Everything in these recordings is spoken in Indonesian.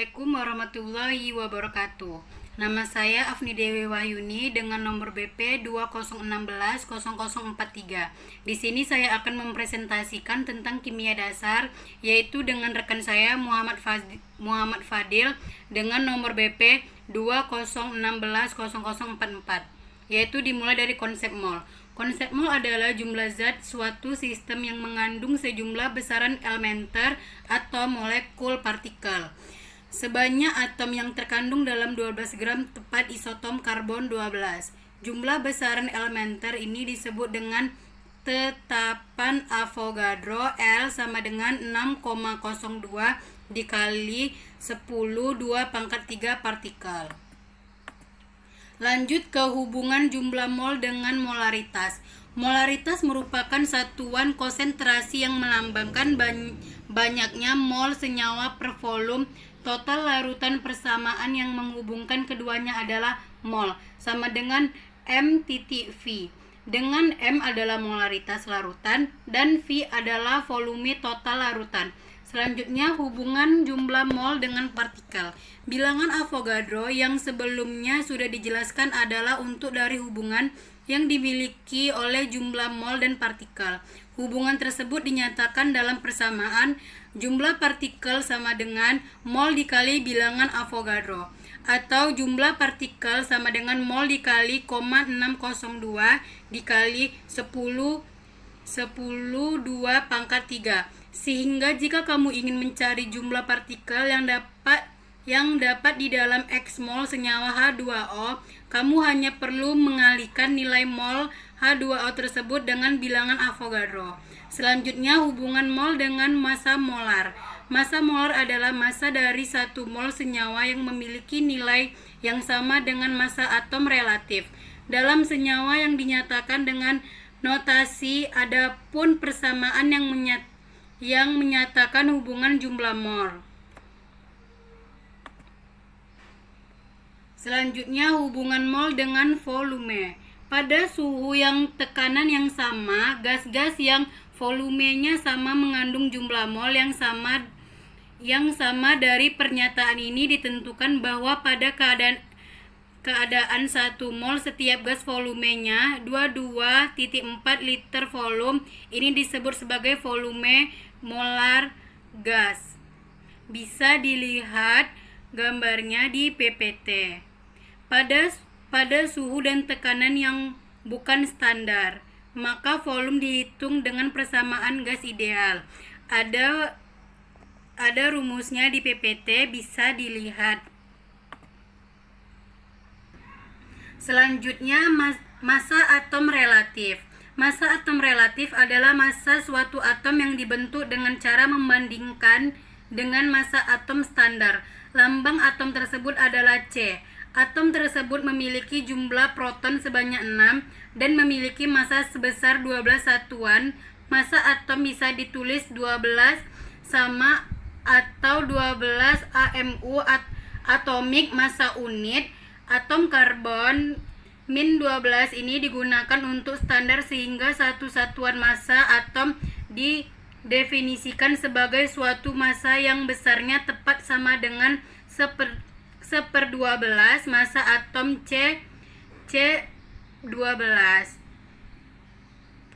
Assalamualaikum warahmatullahi wabarakatuh. Nama saya Afni Dewi Wahyuni dengan nomor BP 20160043. Di sini saya akan mempresentasikan tentang kimia dasar, yaitu dengan rekan saya Muhammad Fadil dengan nomor BP 20160044, yaitu dimulai dari konsep mol. Konsep mol adalah jumlah zat suatu sistem yang mengandung sejumlah besaran elementer atau molekul partikel. Sebanyak atom yang terkandung dalam 12 gram tepat isotom karbon 12. Jumlah besaran elementer ini disebut dengan tetapan Avogadro. L sama dengan 6,02 dikali 10 2 pangkat 3 partikel. Lanjut ke hubungan jumlah mol dengan molaritas. Molaritas merupakan satuan konsentrasi yang melambangkan banyaknya mol senyawa per volume. Total larutan persamaan yang menghubungkan keduanya adalah mol, sama dengan M.V. Dengan M adalah molaritas larutan dan V adalah volume total larutan. Selanjutnya, hubungan jumlah mol dengan partikel. Bilangan Avogadro yang sebelumnya sudah dijelaskan adalah untuk dari hubungan yang dimiliki oleh jumlah mol dan partikel. Hubungan tersebut dinyatakan dalam persamaan jumlah partikel sama dengan mol dikali bilangan Avogadro, atau jumlah partikel sama dengan mol dikali 602 dikali 10 2 pangkat 3. Sehingga jika kamu ingin mencari jumlah partikel yang dapat di dalam X mol senyawa H2O, kamu hanya perlu mengalihkan nilai mol H2O tersebut dengan bilangan Avogadro. Selanjutnya, hubungan mol dengan massa molar. Massa molar adalah massa dari 1 mol senyawa yang memiliki nilai yang sama dengan massa atom relatif. Dalam senyawa yang dinyatakan dengan notasi, adapun persamaan yang menyatakan hubungan jumlah mol. Selanjutnya, hubungan mol dengan volume. Pada suhu yang tekanan yang sama, gas-gas yang volumenya sama mengandung jumlah mol yang sama. Dari pernyataan ini ditentukan bahwa pada keadaan 1 mol setiap gas volumenya 22.4 liter volume, ini disebut sebagai volume molar gas. Bisa dilihat gambarnya di PPT. Pada suhu dan tekanan yang bukan standar, maka volume dihitung dengan persamaan gas ideal. Ada rumusnya di PPT, bisa dilihat. Selanjutnya, massa atom relatif. Massa atom relatif adalah massa suatu atom yang dibentuk dengan cara membandingkan dengan massa atom standar. Lambang atom tersebut adalah C. Atom tersebut memiliki jumlah proton sebanyak 6 dan memiliki massa sebesar 12 satuan. Massa atom bisa ditulis 12 sama atau 12 AMU atomik massa unit. Atom karbon -12 ini digunakan untuk standar sehingga satu satuan massa atom didefinisikan sebagai suatu massa yang besarnya tepat sama dengan 1/12 massa atom C12.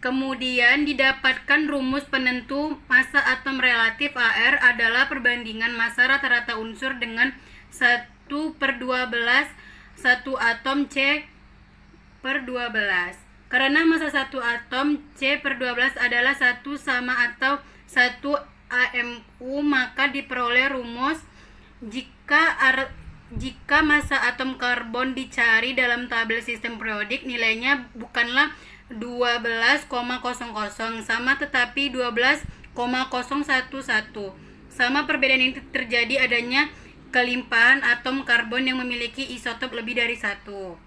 Kemudian didapatkan rumus penentu massa atom relatif AR adalah perbandingan massa rata-rata unsur dengan 1/12 satu atom C/12. Karena massa satu atom C/12 adalah 1 sama atau 1 AMU, maka diperoleh rumus jika massa atom karbon dicari dalam tabel sistem periodik, nilainya bukanlah 12,00 sama tetapi 12,011. Sama perbedaan ini terjadi adanya kelimpahan atom karbon yang memiliki isotop lebih dari 1.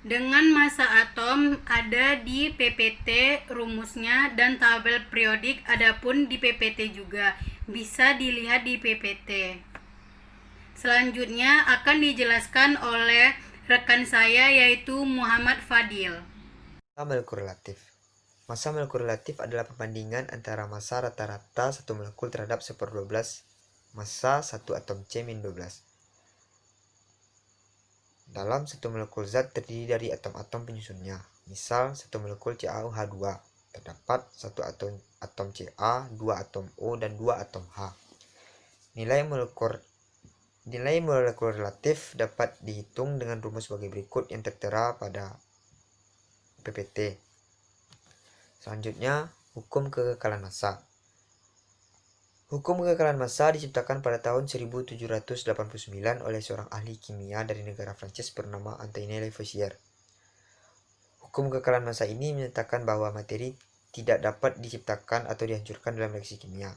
Dengan massa atom ada di PPT rumusnya dan tabel periodik adapun di PPT juga. Bisa dilihat di PPT. Selanjutnya akan dijelaskan oleh rekan saya yaitu Muhammad Fadil. Massa molekul relatif. Massa molekul relatif adalah perbandingan antara massa rata-rata satu molekul terhadap 1/12 massa 1 atom C-12. Dalam satu molekul zat terdiri dari atom-atom penyusunnya. Misal, satu molekul CaOH2 terdapat satu atom Ca, 2 atom O, dan 2 atom H. Nilai molekul relatif dapat dihitung dengan rumus sebagai berikut yang tertera pada PPT. Selanjutnya, hukum kekekalan massa. Hukum kekekalan massa diciptakan pada tahun 1789 oleh seorang ahli kimia dari negara Prancis bernama Antoine Lavoisier. Hukum kekekalan massa ini menyatakan bahwa materi tidak dapat diciptakan atau dihancurkan dalam reaksi kimia.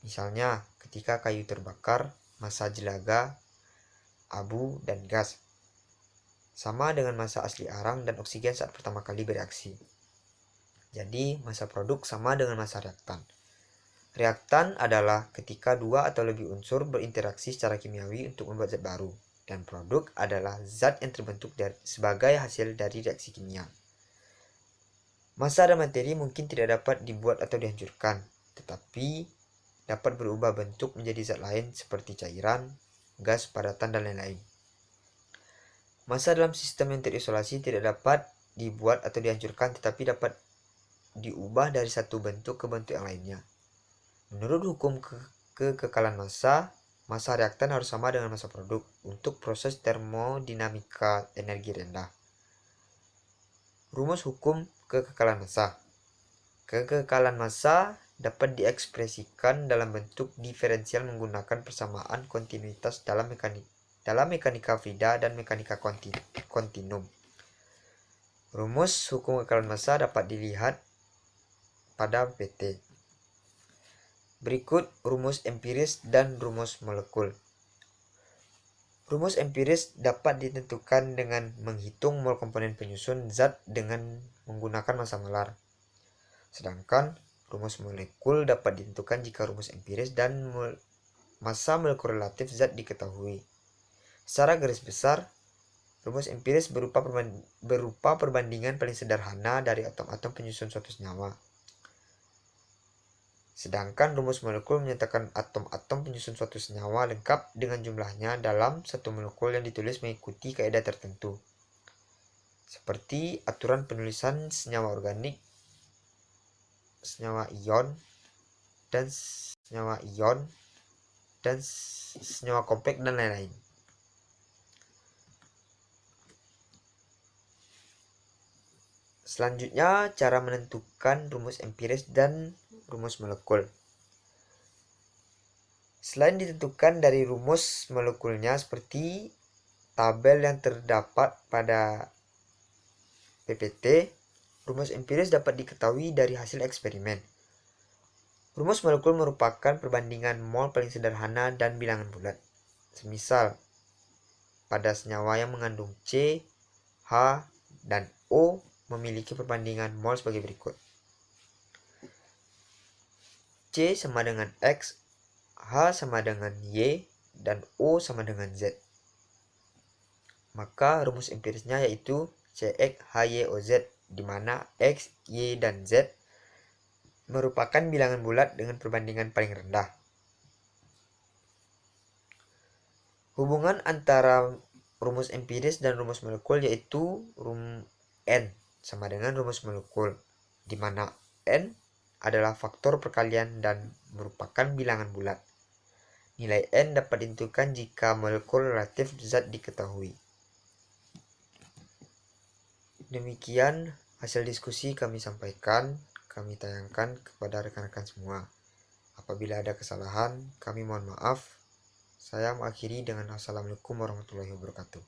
Misalnya, ketika kayu terbakar, massa jelaga, abu, dan gas sama dengan massa asli arang dan oksigen saat pertama kali bereaksi. Jadi, massa produk sama dengan massa reaktan. Reaktan adalah ketika dua atau lebih unsur berinteraksi secara kimiawi untuk membuat zat baru, dan produk adalah zat yang terbentuk sebagai hasil dari reaksi kimia. Massa dan materi mungkin tidak dapat dibuat atau dihancurkan, tetapi dapat berubah bentuk menjadi zat lain seperti cairan, gas, padatan, dan lain-lain. Massa dalam sistem yang terisolasi tidak dapat dibuat atau dihancurkan, tetapi dapat diubah dari satu bentuk ke bentuk yang lainnya. Menurut hukum kekekalan massa, massa reaktan harus sama dengan massa produk untuk proses termodinamika energi rendah. Rumus hukum kekekalan massa. Kekekalan massa dapat diekspresikan dalam bentuk diferensial menggunakan persamaan kontinuitas dalam mekanika fluida dan mekanika kontinum. Rumus hukum kekekalan massa dapat dilihat pada PT. Berikut rumus empiris dan rumus molekul. Rumus empiris dapat ditentukan dengan menghitung mol komponen penyusun zat dengan menggunakan massa molar. Sedangkan rumus molekul dapat ditentukan jika rumus empiris dan massa molekul relatif zat diketahui. Secara garis besar, rumus empiris berupa perbandingan paling sederhana dari atom-atom penyusun suatu senyawa. Sedangkan rumus molekul menyatakan atom-atom penyusun suatu senyawa lengkap dengan jumlahnya dalam satu molekul yang ditulis mengikuti kaidah tertentu. Seperti aturan penulisan senyawa organik, senyawa ion, dan senyawa kompleks, dan lain-lain. Selanjutnya, cara menentukan rumus empiris dan rumus molekul. Selain ditentukan dari rumus molekulnya seperti tabel yang terdapat pada PPT, rumus empiris dapat diketahui dari hasil eksperimen. Rumus molekul merupakan perbandingan mol paling sederhana dan bilangan bulat. Semisal, pada senyawa yang mengandung C, H, dan O memiliki perbandingan mol sebagai berikut. C sama dengan X, H sama dengan Y, dan O sama dengan Z. Maka rumus empirisnya yaitu CX, HY, OZ, di mana X, Y, dan Z merupakan bilangan bulat dengan perbandingan paling rendah. Hubungan antara rumus empiris dan rumus molekul yaitu N sama dengan rumus molekul, di mana N adalah faktor perkalian dan merupakan bilangan bulat. Nilai N dapat ditentukan jika molekul relatif zat diketahui. Demikian hasil diskusi kami sampaikan, kami tayangkan kepada rekan-rekan semua. Apabila ada kesalahan, kami mohon maaf. Saya mengakhiri dengan Assalamualaikum warahmatullahi wabarakatuh.